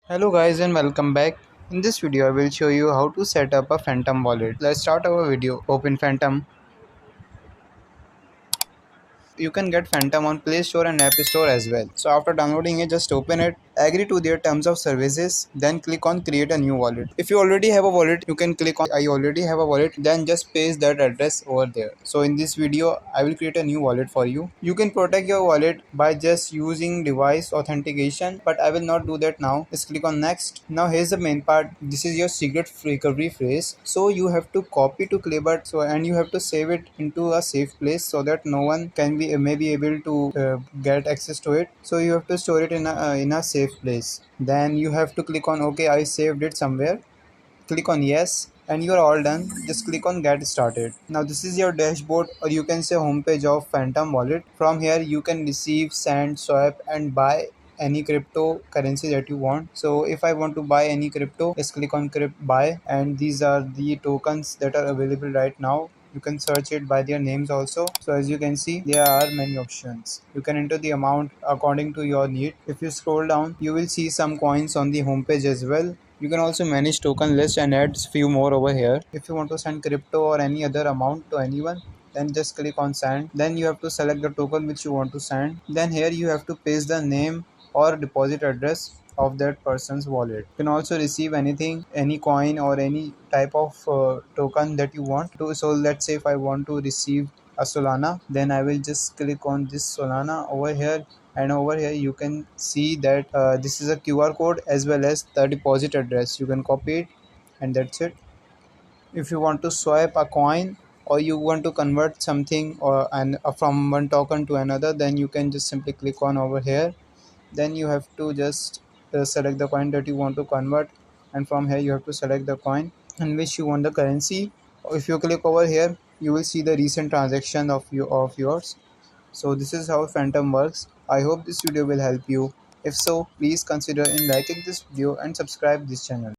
Hello guys and welcome back. In this video I will show you how to set up a Phantom wallet. Let's start our video. Open Phantom. You can get Phantom on Play Store and App Store as well. So after downloading it, just open it, agree to their terms of services, then click on create a new wallet. If you already have a wallet, you can click on I already have a wallet, then just paste that address over there. So in this video I will create a new wallet for you. You can protect your wallet by just using device authentication, but I will not do that now. Just click on next. Now here's the main part. This is your secret recovery phrase, so you have to copy to Clayburg, and you have to save it into a safe place so that no one can be may be able to get access to it. So you have to store it in a safe place. Then you have to click on okay, I saved it somewhere. Click on yes, and you are all done. Just click on get started. Now this is your dashboard, or you can say homepage of Phantom wallet. From here you can receive, send, swap and buy any cryptocurrency that you want. So if I want to buy any crypto, just click on buy, and these are the tokens that are available right now. You can search it by their names also. So as you can see, there are many options. You can enter the amount according to your need. If you scroll down, you will see some coins on the homepage as well. You can also manage token list and add few more over here. If you want to send crypto or any other amount to anyone, then just click on send. Then you have to select the token which you want to send. Then here you have to paste the name or deposit address of that person's wallet. You can also receive anything, any coin or any type of token that you want to. So let's say if I want to receive a Solana, then I will just click on this Solana over here, and over here you can see that this is a QR code as well as the deposit address. You can copy it, and that's it. If you want to swipe a coin, or you want to convert something from one token to another, then you can just simply click on over here. Then you have to just select the coin that you want to convert, and from here you have to select the coin in which you want the currency. If you click over here, you will see the recent transaction of yours. So this is how Phantom works. I hope this video will help you. If so, please consider in liking this video and subscribe this channel.